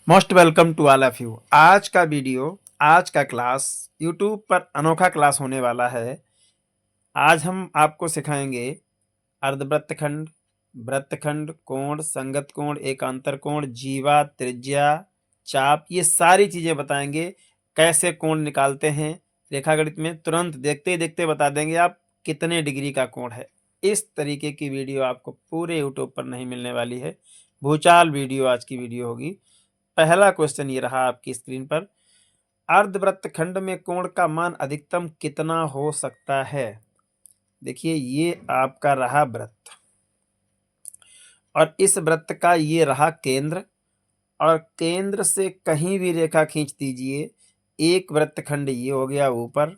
Most welcome to all of you. आज का video, आज का क्लास यूट्यूब पर अनोखा क्लास होने वाला है। आज हम आपको सिखाएंगे अर्धवृत्तखंड, वृत्तखंड, कोण, संगत कोण, एकांतर कोण, जीवा, त्रिज्या, चाप, ये सारी चीजें बताएंगे। कैसे कोण निकालते हैं रेखागणित में, तुरंत देखते ही देखते बता देंगे आप कितने डिग्री का कोण है। इस तरीके की वीडियो आपको पूरे यूट्यूब पर नहीं मिलने वाली है। भूचाल वीडियो आज की वीडियो होगी। पहला क्वेश्चन ये रहा आपकी स्क्रीन पर, अर्धवृत्तखंड में कोण का मान अधिकतम कितना हो सकता है। देखिए ये आपका रहा वृत्त और इस वृत्त का ये रहा केंद्र, और केंद्र से कहीं भी रेखा खींच दीजिए। एक वृत्तखंड ये हो गया ऊपर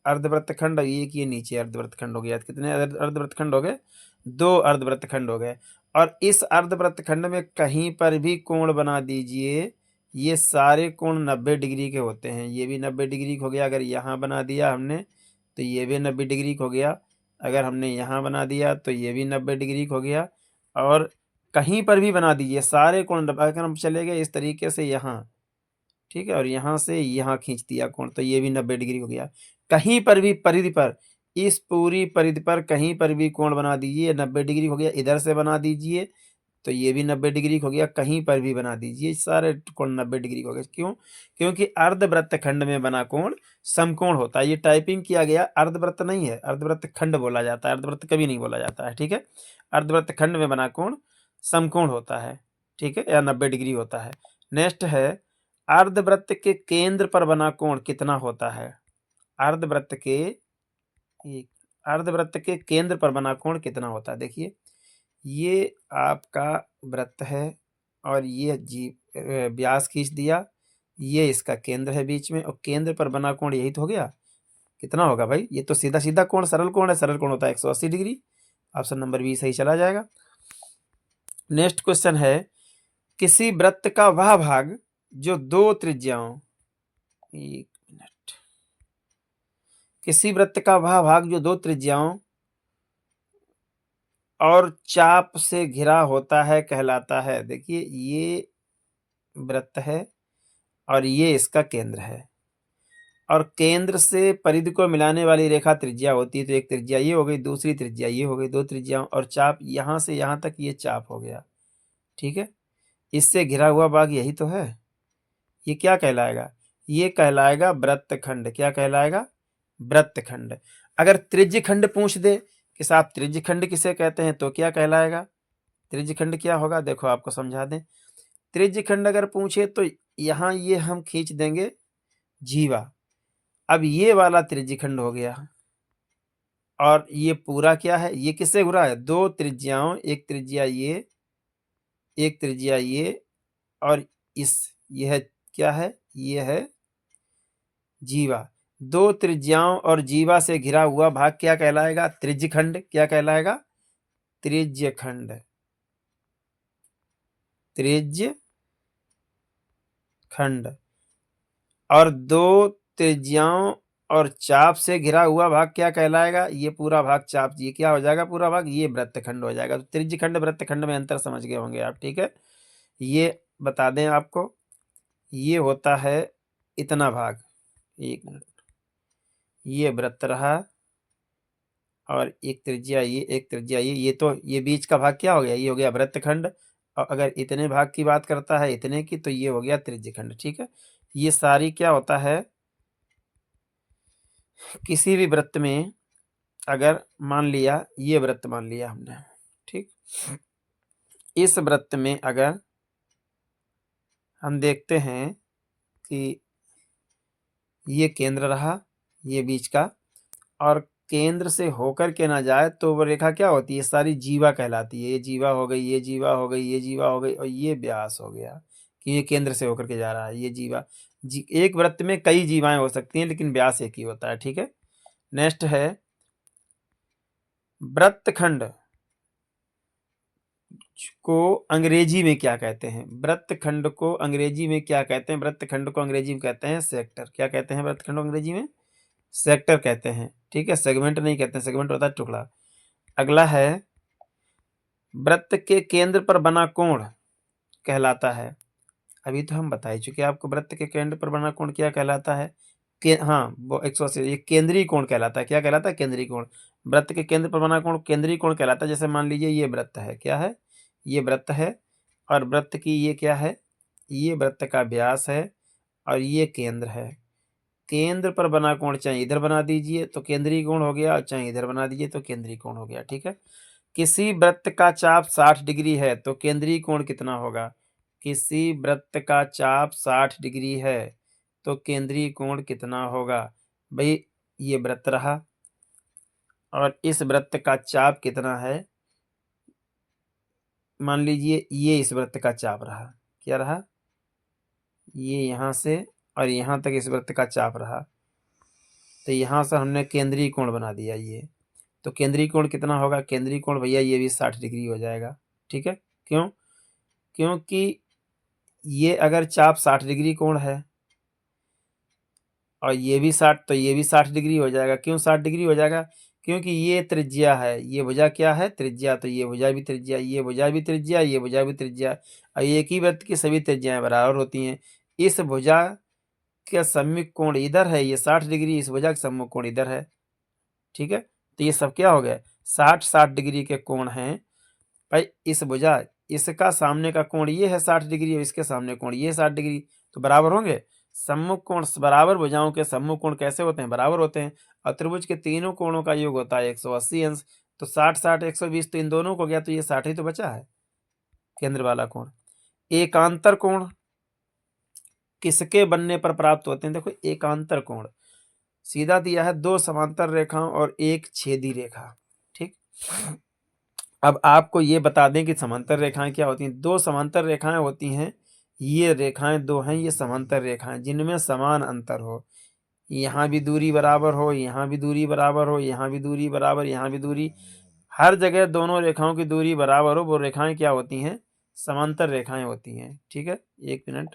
अर्धवृत्तखंड, एक ये नीचे अर्धवृत्तखंड हो गया। कितने अर्धवृत्तखंड हो गए? दो अर्धवृत्तखंड हो गए। और इस अर्धवृत्तखंड में कहीं पर भी कोण बना दीजिए, ये सारे कोण 90 डिग्री के होते हैं। ये भी 90 डिग्री का हो गया। अगर यहाँ बना दिया हमने तो ये भी 90 डिग्री का हो गया। अगर हमने यहाँ बना दिया तो ये भी 90 डिग्री का हो गया। और कहीं पर भी बना दीजिए सारे कोण, अगर हम चले गए इस तरीके से यहाँ, ठीक है, और यहाँ से यहाँ खींच दिया कोण तो ये भी 90 डिग्री हो गया। कहीं पर भी परिधि पर, इस पूरी परिधि पर कहीं पर भी कोण बना दीजिए, 90 डिग्री हो गया। इधर से बना दीजिए तो ये भी 90 डिग्री हो गया। कहीं पर भी बना दीजिए, सारे कोण 90 डिग्री हो गए। क्यों? क्योंकि अर्धवृत्त खंड में बना कोण समकोण होता है। ये टाइपिंग किया गया, अर्धवृत्त नहीं है, अर्धवृत्त खंड बोला जाता है, अर्धवृत्त कभी नहीं बोला जाता है। ठीक है, अर्धवृत्त खंड में बना कोण समकोण होता है, ठीक है, या 90 डिग्री होता है। नेक्स्ट है, अर्धवृत्त के केंद्र पर बना कोण कितना होता है। अर्धवृत्त के अर्धवृत्त के केंद्र पर बना कोण कितना होता है। देखिए ये आपका वृत्त है और ये व्यास खींच दिया, ये इसका केंद्र है बीच में, और केंद्र पर बना कोण यही तो हो गया। कितना होगा भाई? ये तो सीधा सीधा कोण, सरल कोण है। सरल कोण होता है 180 डिग्री। ऑप्शन नंबर बी सही चला जाएगा। नेक्स्ट क्वेश्चन है, किसी वृत्त का वह भाग जो दो त्रिज्याओं, एक मिनट, किसी वृत्त का वह भाग जो दो त्रिज्याओं और चाप से घिरा होता है कहलाता है। देखिए ये वृत्त है और ये इसका केंद्र है, और केंद्र से परिधि को मिलाने वाली रेखा त्रिज्या होती है। तो एक त्रिज्या ये हो गई, दूसरी त्रिज्या ये हो गई, दो त्रिज्याओं, और चाप यहां से यहां तक ये चाप हो गया। ठीक है, इससे घिरा हुआ भाग यही तो है। ये क्या कहलाएगा? ये कहलाएगा वृत्तखंड। क्या कहलाएगा? वृत्तखंड। अगर त्रिज्यखंड पूछ दे कि साहब त्रिज्यखंड किसे कहते हैं तो क्या कहलाएगा? त्रिज्यखंड क्या होगा, देखो आपको समझा दें। त्रिज्यखंड अगर पूछे तो यहाँ ये हम खींच देंगे जीवा। अब ये वाला त्रिज्यखंड हो गया, और ये पूरा क्या है, ये किससे घुरा है? दो त्रिज्याओं, एक त्रिज्या ये, एक त्रिज्या ये, और इस, यह क्या है? ये है जीवा। दो त्रिज्याओं और जीवा से घिरा हुआ भाग क्या कहलाएगा? त्रिज्यखंड। क्या कहलाएगा? त्रिज्यखंड। त्रिज्यखंड। और दो त्रिज्याओं और चाप से घिरा हुआ भाग क्या कहलाएगा? ये पूरा भाग चाप, ये क्या हो जाएगा? पूरा भाग ये वृत्तखंड हो जाएगा। तो त्रिज्यखंड वृत्तखंड में अंतर समझ गए होंगे आप। ठीक है, ये बता दें आपको, ये होता है इतना भाग, एक मिनट, ये वृत्त रहा, और एक त्रिज्या ये, एक त्रिज्या ये तो ये बीच का भाग क्या हो गया? ये हो गया वृत्तखंड। और अगर इतने भाग की बात करता है, इतने की, तो ये हो गया त्रिज्यखंड। ठीक है, ये सारी क्या होता है, किसी भी वृत्त में अगर मान लिया, ये वृत्त मान लिया हमने, ठीक, इस वृत्त में अगर हम देखते हैं कि ये केंद्र रहा, ये बीच का, और केंद्र से होकर के ना जाए तो वो रेखा क्या होती है? सारी जीवा कहलाती है। ये जीवा हो गई, ये जीवा हो गई, ये जीवा हो गई, और ये व्यास हो गया कि ये केंद्र से होकर के जा रहा है। ये जीवा एक वृत्त में कई जीवाएं हो सकती हैं, लेकिन व्यास एक ही होता है। ठीक है, नेक्स्ट है, वृत्तखंड को अंग्रेजी में क्या कहते हैं? वृत्तखंड को अंग्रेजी में क्या कहते हैं? वृत्तखंड को अंग्रेजी में कहते हैं सेक्टर। क्या कहते हैं वृत्तखंड को अंग्रेजी में? सेक्टर कहते हैं। ठीक है, सेगमेंट नहीं कहते हैं, सेगमेंट होता है टुकड़ा। अगला है, वृत्त के केंद्र पर बना कोण कहलाता है। अभी तो हम बता ही चुके आपको, वृत्त के केंद्र पर बना कोण क्या कहलाता है? हाँ, वो 180, ये केंद्रीय कोण कहलाता है। क्या कहलाता है? केंद्रीय कोण। वृत्त के केंद्र पर बना कोण केंद्रीय कोण कहलाता है। जैसे मान लीजिए ये वृत्त है, क्या है? ये वृत्त है, और वृत्त की ये क्या है? ये वृत्त का व्यास है, और ये केंद्र है। केंद्र पर बना कोण चाहे इधर बना दीजिए तो केंद्रीय कोण हो गया, और चाहे इधर बना दीजिए तो केंद्रीय कोण हो गया। ठीक है। किसी वृत्त का चाप 60 डिग्री है तो केंद्रीय कोण कितना होगा? किसी वृत्त का चाप 60 डिग्री है तो केंद्रीय कोण कितना होगा? भाई ये वृत्त रहा, और इस वृत्त का चाप कितना है? मान लीजिए ये इस वृत्त का चाप रहा। क्या रहा? ये यहाँ से और यहाँ तक इस वृत्त का चाप रहा। तो यहाँ से हमने केंद्रीय कोण बना दिया ये। तो केंद्रीय कोण कितना होगा? केंद्रीय कोण भैया ये भी 60 डिग्री हो जाएगा। ठीक है। क्यों? क्योंकि ये अगर चाप 60 डिग्री कोण है और ये भी 60, तो ये भी 60 डिग्री हो जाएगा। क्यों 60 डिग्री हो जाएगा? क्योंकि ये त्रिज्या है, ये भुजा क्या है? त्रिज्या। तो ये भुजा भी त्रिज्या, ये भुजा भी त्रिज्या, ये भुजा भी त्रिज्या, और एक ही वृत्त की सभी त्रिज्याएं बराबर होती हैं। इस भुजा का सम्मुख कोण इधर है, ये 60 डिग्री, इस भुजा का सम्मुख कोण इधर है। ठीक है। तो ये सब क्या हो गया? 60 डिग्री के कोण हैं। भाई इस भुजा, इसका सामने का कोण ये है 60 डिग्री, और इसके सामने कोण ये 60 डिग्री, तो बराबर होंगे। सम्मुख कोण बराबर भुजाओं के सम्मुख कोण कैसे होते हैं? बराबर होते हैं। और त्रिभुज के तीनों कोणों का योग होता है 180 अंश। तो 60 60 120, तो इन दोनों को गया, तो ये 60 ही तो बचा है केंद्र वाला कोण। एकांतर कोण किसके बनने पर प्राप्त होते हैं? देखो एकांतर कोण सीधा दिया है, दो समांतर रेखाओं और एक छेदी रेखा। ठीक। अब आपको ये बता दें कि समांतर रेखाएं क्या होती हैं। दो समांतर रेखाएं होती हैं, ये रेखाएं दो हैं, ये समांतर रेखाएं जिनमें समान अंतर हो। यहाँ भी दूरी बराबर हो, यहाँ भी दूरी बराबर हो, यहाँ भी दूरी बराबर, यहाँ भी दूरी, हर जगह दोनों रेखाओं की दूरी बराबर हो, वो रेखाएं क्या होती हैं? समांतर रेखाएं होती हैं। ठीक है। एक मिनट।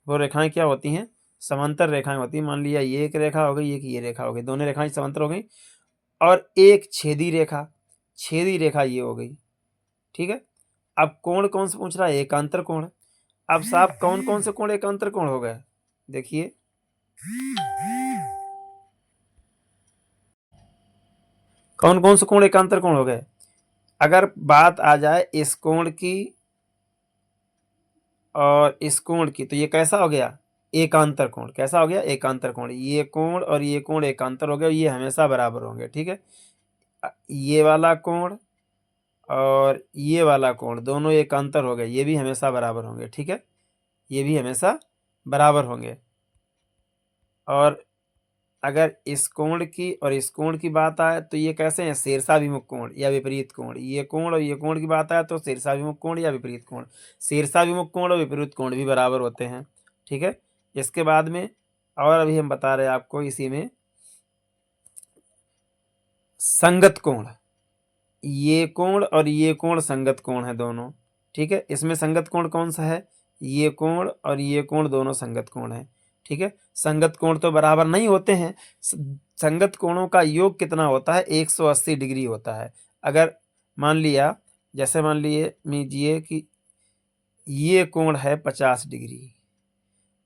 वो रेखाएं क्या होती हैं? समांतर रेखाएं होती हैं। मान लिया ये एक रेखा हो गई, एक ये रेखा हो गई, दोनों रेखाएं समांतर हो गई, और एक छेदी रेखा, छेदी रेखा ये हो गई। ठीक है। अब कोण कौन से पूछ रहा है? एकांतर कोण। अब साहब कौन कौन से कोण एकांतर कोण हो गए? देखिए, कौन कौन से कोण एकांतर कोण हो गए? अगर बात आ जाए इस कोण की और इस कोण की, तो ये कैसा हो गया? एकांतर कोण। कैसा हो गया? एकांतर कोण। ये कोण और ये कोण एकांतर हो गया, ये हमेशा बराबर होंगे। ठीक है। ये वाला कोण और ये वाला कोण दोनों एकांतर हो गए, ये भी हमेशा बराबर होंगे। ठीक है। ये भी हमेशा बराबर होंगे। और अगर इस कोण की और इस कोण की बात आए तो ये कैसे हैं? शीर्षाभिमुख कोण या विपरीत कोण। ये कोण और ये कोण की बात आए तो शीर्षाभिमुख कोण या विपरीत कोण। शीर्षाभिमुख कोण और विपरीत कोण भी बराबर होते हैं। ठीक है। इसके बाद में, और अभी हम बता रहे हैं आपको इसी में, संगत कोण। ये कोण और ये कोण संगत कोण है दोनों। ठीक है। इसमें संगत कोण कौन सा है? ये कोण और ये कोण दोनों संगत कोण है। ठीक है। संगत कोण तो बराबर नहीं होते हैं। संगत कोणों का योग कितना होता है? 180 डिग्री होता है। अगर मान लिया, जैसे मान लीजिए कि ये कोण है 50 डिग्री,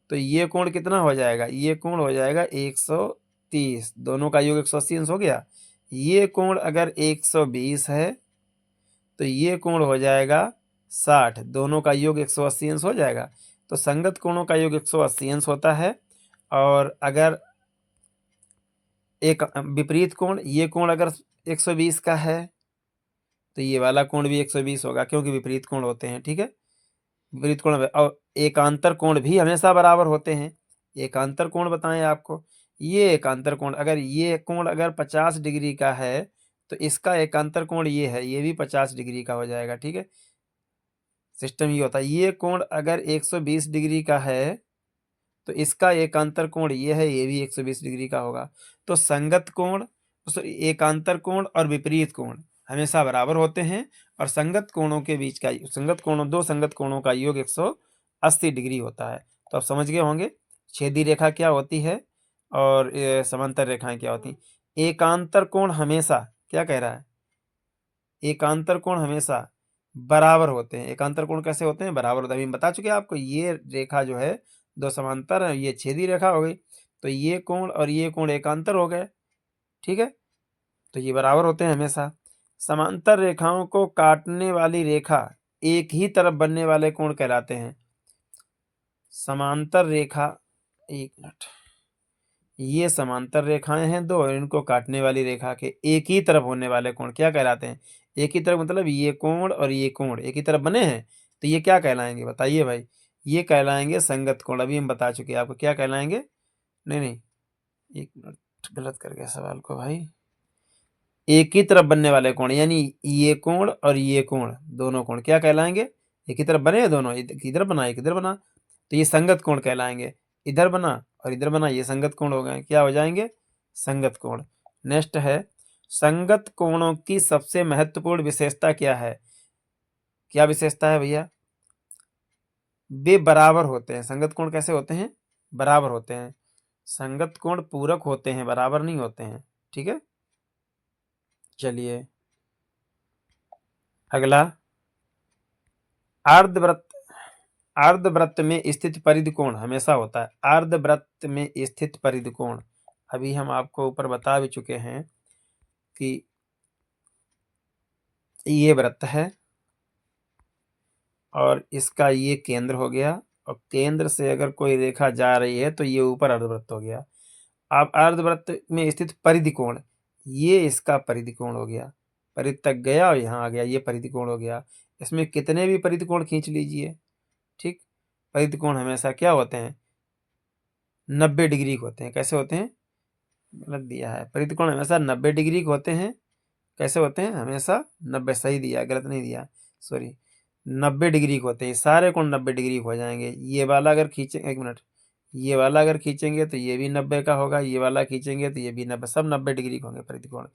तो ये कोण कितना हो जाएगा? ये कोण हो जाएगा 130, दोनों का योग 180 अंश हो गया। ये कोण अगर 120 है तो ये कोण हो जाएगा 60, दोनों का योग 180 अंश हो जाएगा। तो संगत कोणों का योग 180 अंश होता है। और अगर एक विपरीत कोण, ये कोण अगर 120 का है तो ये वाला कोण भी 120 होगा, क्योंकि विपरीत कोण होते हैं। ठीक है। विपरीत कोण, और एकांतर कोण भी हमेशा बराबर होते हैं। एकांतर कोण बताएं आपको, ये एकांतर कोण, अगर ये कोण अगर 50 डिग्री का है तो इसका एकांतर कोण ये है, ये भी 50 डिग्री का हो जाएगा। ठीक है। सिस्टम ये होता है। ये कोण अगर 120 डिग्री का है तो इसका एकांतर कोण ये है, ये भी 120 डिग्री का होगा। तो संगत कोण, सॉरी एकांतर कोण और विपरीत कोण हमेशा बराबर होते हैं। और संगत कोणों के बीच का, संगत कोणों, दो संगत कोणों का योग 180 डिग्री होता है। तो आप समझ गए होंगे छेदी रेखा क्या होती है और समांतर रेखाएं क्या होती हैं। एकांतर कोण हमेशा, क्या कह रहा है? एकांतर कोण हमेशा बराबर होते हैं। एकांतर कोण कैसे होते हैं? बराबर होते हैं। अभी हम बता चुके हैं आपको, ये रेखा जो है दो समांतर है, ये छेदी रेखा हो गई, तो ये कोण और ये कोण एकांतर हो गए, ठीक है। तो ये बराबर होते हैं हमेशा। समांतर रेखाओं को काटने वाली रेखा एक ही तरफ बनने वाले कोण कहलाते हैं। समांतर रेखा, एक मिनट, ये समांतर रेखाएं हैं दो, और इनको काटने वाली रेखा के एक ही तरफ होने वाले कोण क्या कहलाते हैं? एक ही तरफ मतलब ये कोण और ये कोण एक ही तरफ बने हैं, तो ये क्या कहलाएंगे बताइए भाई? ये कहलाएंगे संगत कोण। अभी हम बता चुके हैं आपको क्या कहलाएंगे। नहीं नहीं, एक मिनट, गलत कर गया सवाल को भाई। एक ही तरफ बनने वाले कोण यानी ये कोण और ये कोण, दोनों कोण क्या कहलाएंगे? एक ही तरफ बने हैं दोनों, इधर बना एक इधर बना, तो ये संगत कोण कहलाएंगे। इधर बना और इधर बना, ये संगत कोण हो गए, क्या हो जाएंगे? संगत कोण। नेक्स्ट है, संगत कोणों की सबसे महत्वपूर्ण विशेषता क्या है? क्या विशेषता है भैया? वे बराबर होते हैं। संगत कोण कैसे होते हैं? बराबर होते हैं। संगत कोण पूरक होते हैं, बराबर नहीं होते हैं, ठीक है। चलिए अगला, अर्धवृत्त। अर्धवृत्त में स्थित परिधि कोण हमेशा होता है। अर्धवृत्त में स्थित परिधि कोण, अभी हम आपको ऊपर बता भी चुके हैं कि ये वृत्त है और इसका ये केंद्र हो गया, और केंद्र से अगर कोई रेखा जा रही है तो ये ऊपर अर्धवृत्त हो गया। अब अर्धवृत्त में स्थित परिधि कोण, ये इसका परिधि कोण हो गया, परिधि तक गया और यहाँ आ गया, ये परिधि कोण हो गया। इसमें कितने भी परिधि कोण खींच लीजिए, ठीक। परिधि कोण हमेशा क्या होते हैं? 90 डिग्री के होते हैं। कैसे होते हैं? गलत दिया है, परिधि कोण हमेशा 90 डिग्री के होते हैं। कैसे होते हैं? हमेशा 90, सही दिया, गलत नहीं दिया, सॉरी, 90 डिग्री के होते हैं। सारे कोण 90 डिग्री के हो जाएंगे। ये वाला अगर खींचे, एक मिनट, ये वाला अगर खींचेंगे तो ये भी 90 का होगा, ये वाला खींचेंगे तो ये भी 90, सब 90 डिग्री के होंगे परिधि कोण।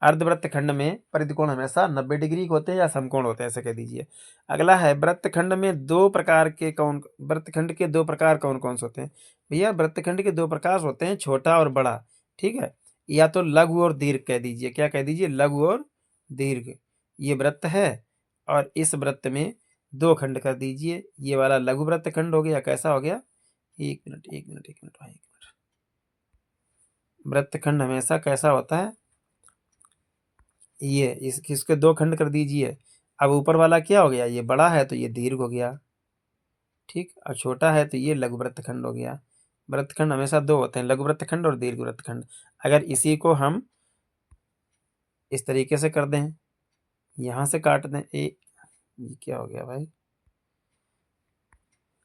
अर्धवृत्त खंड में परिधि कोण हमेशा 90 डिग्री के होते हैं या समकोण होते हैं, ऐसे कह दीजिए। अगला है, वृत्तखंड में दो प्रकार के कौन, वृत्तखंड के दो प्रकार कौन कौन से होते हैं? भैया वृत्तखंड के दो प्रकार होते हैं, छोटा और बड़ा, ठीक है। या तो लघु और दीर्घ कह दीजिए। क्या कह दीजिए? लघु और दीर्घ। ये वृत्त है और इस वृत्त में दो खंड कर दीजिए। ये वाला लघु वृत्त खंड हो गया, कैसा हो गया? एक मिनट एक मिनट एक मिनट भाई, एक मिनट। वृत्तखंड हमेशा कैसा होता है? ये इसके दो खंड कर दीजिए। अब ऊपर वाला क्या हो गया? ये बड़ा है तो ये दीर्घ हो गया, ठीक। और छोटा है तो ये लघु वृत्तखंड हो गया। वृत्तखंड हमेशा दो होते हैं, लघु वृत्तखंड और दीर्घ वृत्तखंड। अगर इसी को हम इस तरीके से कर दें, यहाँ से काट दें, ये क्या हो गया भाई?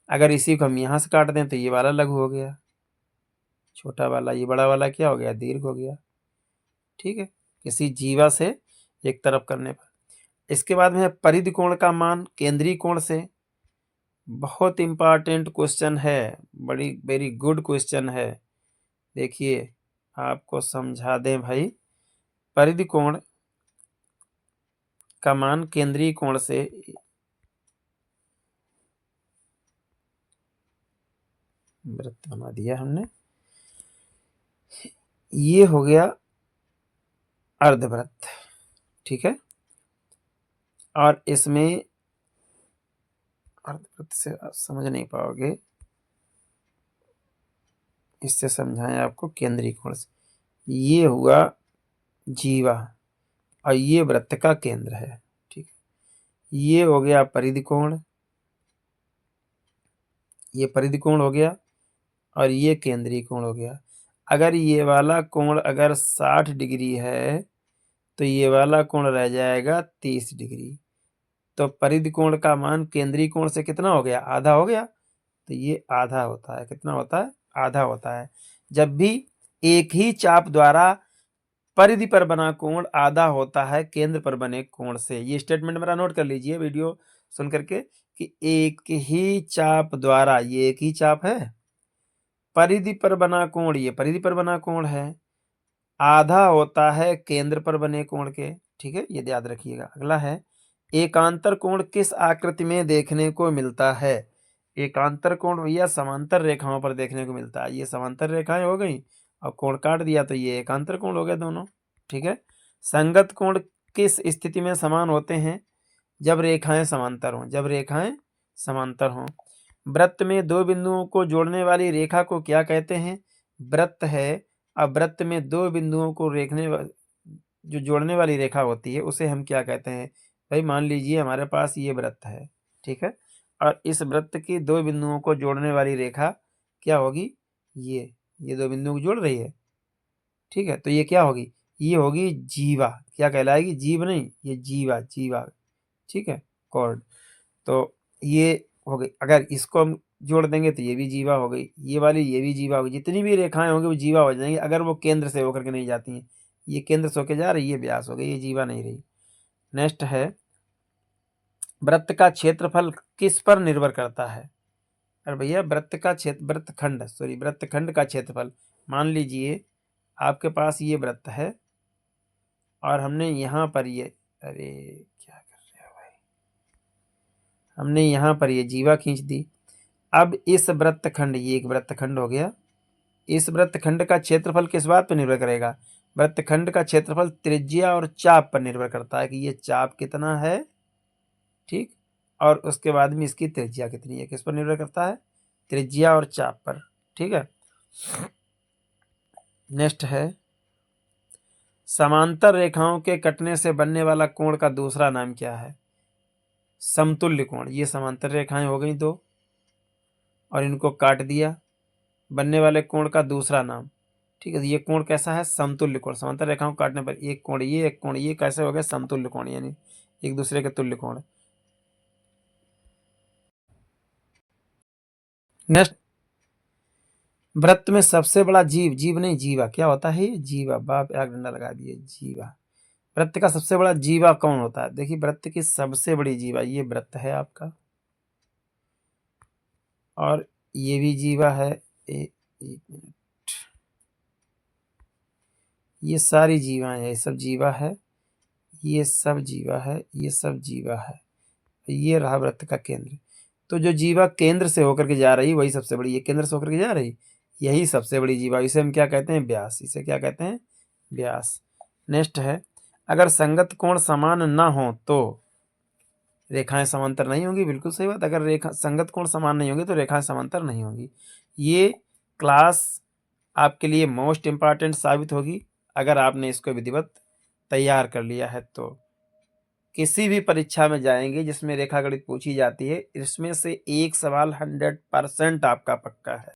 अगर इसी को हम यहाँ से काट दें तो ये वाला लघु हो गया, छोटा वाला, ये बड़ा वाला क्या हो गया? दीर्घ हो गया, ठीक है। किसी जीवा से एक तरफ करने पर। इसके बाद में है परिधि कोण का मान केंद्रीय कोण से। बहुत इंपॉर्टेंट क्वेश्चन है, बड़ी वेरी गुड क्वेश्चन है। देखिए आपको समझा दें भाई, परिधि कोण का मान केंद्रीय कोण से, वृत्त बना दिया हमने, ये हो गया अर्धवृत्त, ठीक है। और इसमें अर्धवृत्त से आप समझ नहीं पाओगे, इससे समझाएं आपको केंद्रीय कोण से। ये हुआ जीवा और ये वृत्त का केंद्र है, ठीक है। ये हो गया परिधि कोण, ये परिधि कोण हो गया और ये केंद्रीय कोण हो गया। अगर ये वाला कोण अगर 60 डिग्री है तो ये वाला कोण रह जाएगा 30 डिग्री। तो परिधि कोण का मान केंद्रीय कोण से कितना हो गया? आधा हो गया। तो ये आधा होता है, कितना होता है? आधा होता है। जब भी एक ही चाप द्वारा परिधि पर बना कोण आधा होता है केंद्र पर बने कोण से। ये स्टेटमेंट मेरा नोट कर लीजिए वीडियो सुन करके, कि एक ही चाप द्वारा, ये एक ही चाप है, परिधि पर बना कोण, ये परिधि पर बना कोण है, आधा होता है केंद्र पर बने कोण के, ठीक है। ये याद रखिएगा। अगला है, एकांतर कोण किस आकृति में देखने को मिलता है? एकांतर कोण भैया समांतर रेखाओं पर देखने को मिलता है। ये समांतर रेखाएं हो गई और कोण काट दिया तो ये एकांतर कोण हो गए दोनों, ठीक है। संगत कोण किस स्थिति में समान होते हैं? जब रेखाएं समांतर हों, जब रेखाएं समांतर हों। वृत्त में दो बिंदुओं को जोड़ने वाली रेखा को क्या कहते हैं? वृत्त है। अब वृत्त में दो बिंदुओं को जो जोड़ने वाली रेखा होती है उसे हम क्या कहते हैं? भाई मान लीजिए हमारे पास ये वृत्त है, ठीक है, और इस वृत्त की दो बिंदुओं को जोड़ने वाली रेखा क्या होगी? ये दो बिंदुओं को जोड़ रही है, ठीक है, तो ये क्या होगी? ये होगी जीवा। क्या कहलाएगी? जीव नहीं, ये जीवा, जीवा, ठीक है, कॉर्ड। तो ये हो गई। अगर इसको हम जोड़ देंगे तो ये भी जीवा हो गई, ये वाली ये भी जीवा होगी। जितनी भी रेखाएं होंगी वो जीवा हो जाएंगी अगर वो केंद्र से होकर के नहीं जाती हैं। ये केंद्र से होकर जा रही, ये व्यास हो गई, ये जीवा नहीं रही। नेक्स्ट है, वृत्त का क्षेत्रफल किस पर निर्भर करता है? अरे भैया वृत्तखंड का क्षेत्रफल, मान लीजिए आपके पास ये वृत्त है और हमने यहाँ पर ये, अरे क्या कर रहे हो भाई, हमने यहाँ पर ये जीवा खींच दी। अब इस वृत्तखंड, ये एक वृत्तखंड हो गया, इस वृत्तखंड का क्षेत्रफल किस बात पर निर्भर करेगा? वृत्तखंड का क्षेत्रफल त्रिज्या और चाप पर निर्भर करता है कि ये चाप कितना है, ठीक, और उसके बाद में इसकी त्रिज्या कितनी है। किस पर निर्भर करता है? त्रिज्या और चाप पर, ठीक है। नेक्स्ट है, समांतर रेखाओं के कटने से बनने वाला कोण का दूसरा नाम क्या है? समतुल्य कोण। ये समांतर रेखाएं हो गई दो और इनको काट दिया, बनने वाले कोण का दूसरा नाम, ठीक है, ये कोण कैसा है? समतुल्य कोण। समांतर रेखाओं को काटने पर एक कोण ये, एक कोण ये, कैसे हो गए? समतुल्य कोण, यानी एक दूसरे के तुल्य कोण। नेक्स्ट, वृत्त में सबसे बड़ा जीव, जीव नहीं जीवा, क्या होता है? ये जीवा, बाप एक डंडा लगा दिए, जीवा। वृत्त का सबसे बड़ा जीवा कौन होता है? देखिए वृत्त की सबसे बड़ी जीवा, ये वृत्त है आपका, और ये भी जीवा है। एक मिनट, ये सारी जीवाएं है, ये सब जीवा है, ये सब जीवा है, ये सब जीवा है। ये रहा वृत्त का केंद्र। तो जो जीवा केंद्र से होकर के जा रही वही सबसे बड़ी, ये केंद्र से होकर के जा रही, यही सबसे बड़ी जीवा। इसे हम क्या कहते हैं? व्यास। इसे क्या कहते हैं? व्यास। नेक्स्ट है, अगर संगत कोण समान ना हो तो रेखाएं समांतर नहीं होंगी। बिल्कुल सही बात, अगर रेखा संगत कोण समान नहीं होंगे तो रेखाएं समांतर नहीं होंगी। ये क्लास आपके लिए मोस्ट इम्पॉर्टेंट साबित होगी अगर आपने इसको विधिवत तैयार कर लिया है तो। किसी भी परीक्षा में जाएंगे जिसमें रेखागणित पूछी जाती है, इसमें से एक सवाल 100% आपका पक्का है।